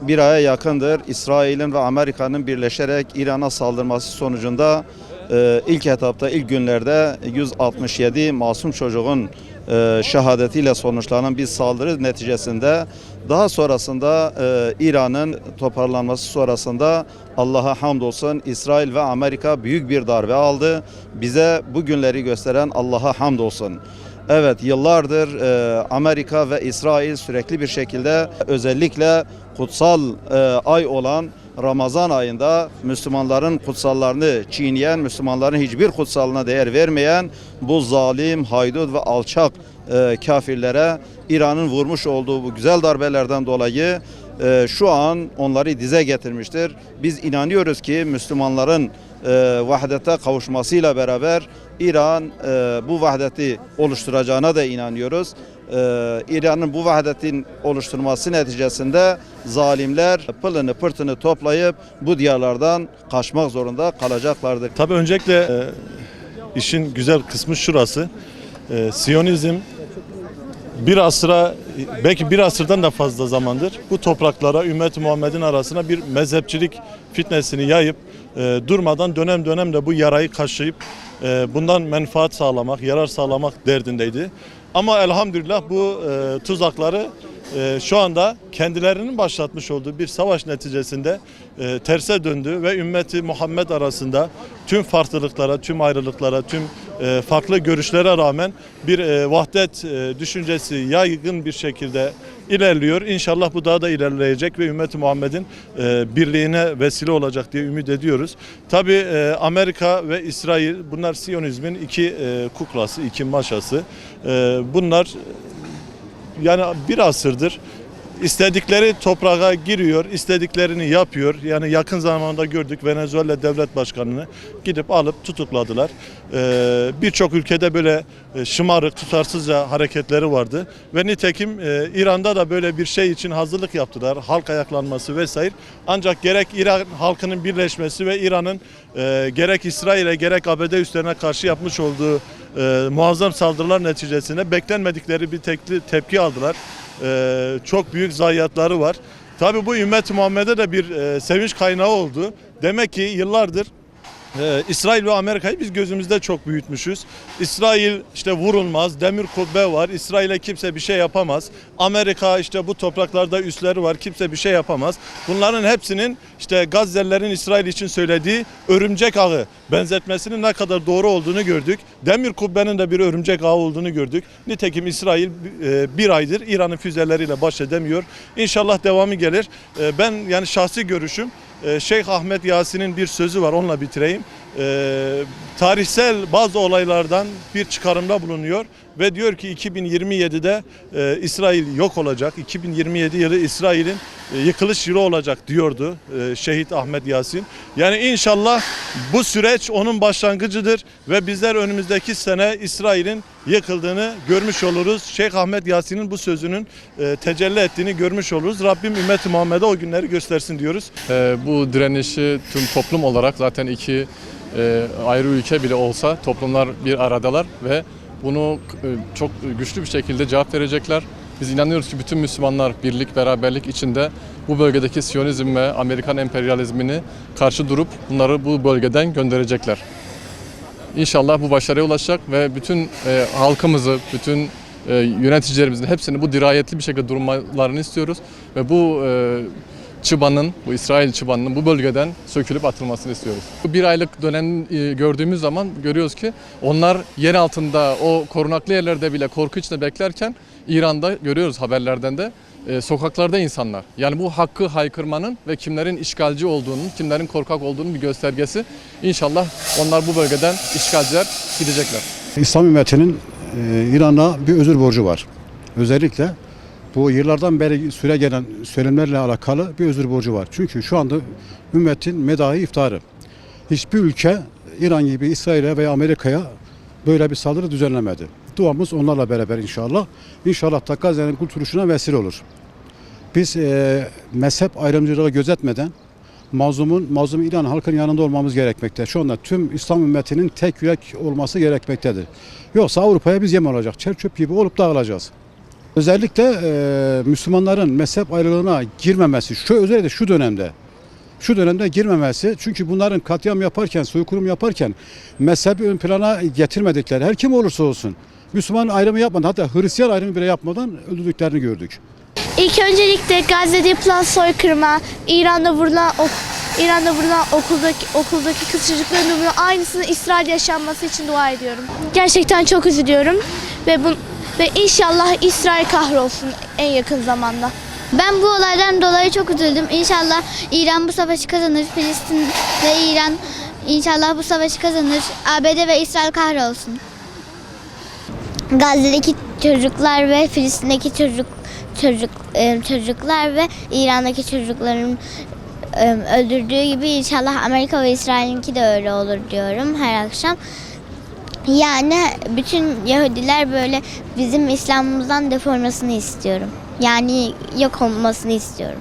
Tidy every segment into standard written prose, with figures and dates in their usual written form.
bir aya yakındır İsrail'in ve Amerika'nın birleşerek İran'a saldırması sonucunda ilk etapta, ilk günlerde 167 masum çocuğun şehadetiyle sonuçlanan bir saldırı neticesinde daha sonrasında İran'ın toparlanması sonrasında Allah'a hamdolsun İsrail ve Amerika büyük bir darbe aldı. Bize bu günleri gösteren Allah'a hamdolsun. Evet, yıllardır Amerika ve İsrail sürekli bir şekilde özellikle kutsal ay olan Ramazan ayında Müslümanların kutsallarını çiğneyen, Müslümanların hiçbir kutsalına değer vermeyen bu zalim, haydut ve alçak kafirlere İran'ın vurmuş olduğu bu güzel darbelerden dolayı şu an onları dize getirmiştir. Biz inanıyoruz ki Müslümanların vahdete kavuşmasıyla beraber İran bu vahdeti oluşturacağına da inanıyoruz. İran'ın bu vahdetin oluşturması neticesinde zalimler pılını pırtını toplayıp bu diyarlardan kaçmak zorunda kalacaklardır. Tabii öncelikle işin güzel kısmı şurası. Siyonizm bir asıra, belki bir asırdan da fazla zamandır bu topraklara, ümmet-i Muhammed'in arasına bir mezhepçilik fitnesini yayıp durmadan dönem dönem de bu yarayı kaşıyıp bundan menfaat sağlamak, yarar sağlamak derdindeydi. Ama elhamdülillah bu tuzakları şu anda kendilerinin başlatmış olduğu bir savaş neticesinde terse döndü ve ümmeti Muhammed arasında tüm farklılıklara, tüm ayrılıklara, tüm farklı görüşlere rağmen bir vahdet düşüncesi yaygın bir şekilde ilerliyor. İnşallah bu daha da ilerleyecek ve ümmeti Muhammed'in birliğine vesile olacak diye ümit ediyoruz. Tabii Amerika ve İsrail bunlar Siyonizmin iki kuklası, iki maşası. Bunlar yani bir asırdır istedikleri toprağa giriyor, istediklerini yapıyor. Yani yakın zamanda gördük Venezuela devlet başkanını gidip alıp tutukladılar. Birçok ülkede böyle şımarık, tutarsızca hareketleri vardı. Ve nitekim İran'da da böyle bir şey için hazırlık yaptılar. Halk ayaklanması vesaire. Ancak gerek İran halkının birleşmesi ve İran'ın gerek İsrail'e gerek ABD üslerine karşı yapmış olduğu muazzam saldırılar neticesinde beklenmedikleri bir tepki aldılar. Çok büyük zayiatları var. Tabii bu ümmet-i Muhammed'e de bir sevinç kaynağı oldu. Demek ki yıllardır İsrail ve Amerika'yı biz gözümüzde çok büyütmüşüz. İsrail işte vurulmaz, demir kubbe var, İsrail'e kimse bir şey yapamaz. Amerika işte bu topraklarda üsleri var, kimse bir şey yapamaz. Bunların hepsinin işte Gazze'lilerin İsrail için söylediği örümcek ağı benzetmesinin ne kadar doğru olduğunu gördük. Demir kubbenin de bir örümcek ağı olduğunu gördük. Nitekim İsrail bir aydır İran'ın füzeleriyle baş edemiyor. İnşallah devamı gelir. Ben yani şahsi görüşüm, Şeyh Ahmet Yasin'in bir sözü var, onunla bitireyim. Tarihsel bazı olaylardan bir çıkarımda bulunuyor ve diyor ki 2027'de İsrail yok olacak. 2027 yılı İsrail'in yıkılış yılı olacak diyordu Şehit Ahmet Yasin. Yani inşallah bu süreç onun başlangıcıdır ve bizler önümüzdeki sene İsrail'in yıkıldığını görmüş oluruz. Şeyh Ahmet Yasin'in bu sözünün tecelli ettiğini görmüş oluruz. Rabbim ümmeti Muhammed'e o günleri göstersin diyoruz. Bu direnişi tüm toplum olarak zaten iki ayrı ülke bile olsa toplumlar bir aradalar ve bunu çok güçlü bir şekilde cevap verecekler. Biz inanıyoruz ki bütün Müslümanlar birlik, beraberlik içinde bu bölgedeki Siyonizm ve Amerikan emperyalizmini karşı durup bunları bu bölgeden gönderecekler. İnşallah bu başarıya ulaşacak ve bütün halkımızı, bütün yöneticilerimizin hepsini bu dirayetli bir şekilde durmalarını istiyoruz ve bu çıbanın, bu İsrail çıbanının bu bölgeden sökülüp atılmasını istiyoruz. Bu bir aylık dönem gördüğümüz zaman görüyoruz ki onlar yer altında o korunaklı yerlerde bile korku içinde beklerken İran'da görüyoruz haberlerden de sokaklarda insanlar. Yani bu hakkı haykırmanın ve kimlerin işgalci olduğunun, kimlerin korkak olduğunun bir göstergesi. İnşallah onlar bu bölgeden işgalciler gidecekler. İslam ümmetinin İran'a bir özür borcu var. Özellikle bu yıllardan beri süre gelen söylemlerle alakalı bir özür borcu var. Çünkü şu anda ümmetin medahı iftarı. Hiçbir ülke İran gibi İsrail'e veya Amerika'ya böyle bir saldırı düzenlemedi. Duamız onlarla beraber inşallah. İnşallah da Gazze'nin kurtuluşuna vesile olur. Biz mezhep ayrımcılığı gözetmeden mazlum İran halkının yanında olmamız gerekmekte. Şu anda tüm İslam ümmetinin tek yürek olması gerekmektedir. Yoksa Avrupa'ya biz yem olacak. Çer çöp gibi olup dağılacağız. Özellikle Müslümanların mezhep ayrılığına girmemesi, özellikle şu dönemde girmemesi, çünkü bunların katliam yaparken, soykırım yaparken mezhebi ön plana getirmedikleri, her kim olursa olsun Müslüman ayrımı yapmadan, hatta Hristiyan ayrımı bile yapmadan öldürdüklerini gördük. İlk öncelikle Gazze'de yapılan soykırıma, İran'da vurulan okuldaki kız çocukların ölümünün aynısını İsrail'de yaşanması için dua ediyorum. Gerçekten çok üzülüyorum ve inşallah İsrail kahrolsun en yakın zamanda. Ben bu olaydan dolayı çok üzüldüm. İnşallah İran bu savaşı kazanır. Filistin ve İran inşallah bu savaşı kazanır. ABD ve İsrail kahrolsun. Gazze'deki çocuklar ve Filistin'deki çocuklar ve İran'daki çocukların öldürdüğü gibi inşallah Amerika ve İsrail'inki de öyle olur diyorum her akşam. Yani bütün Yahudiler böyle bizim İslam'ımızdan deformasını istiyorum. Yani yok olmasını istiyorum.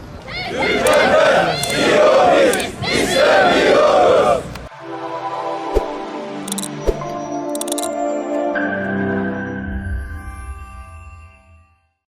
Siyonist istemiyor.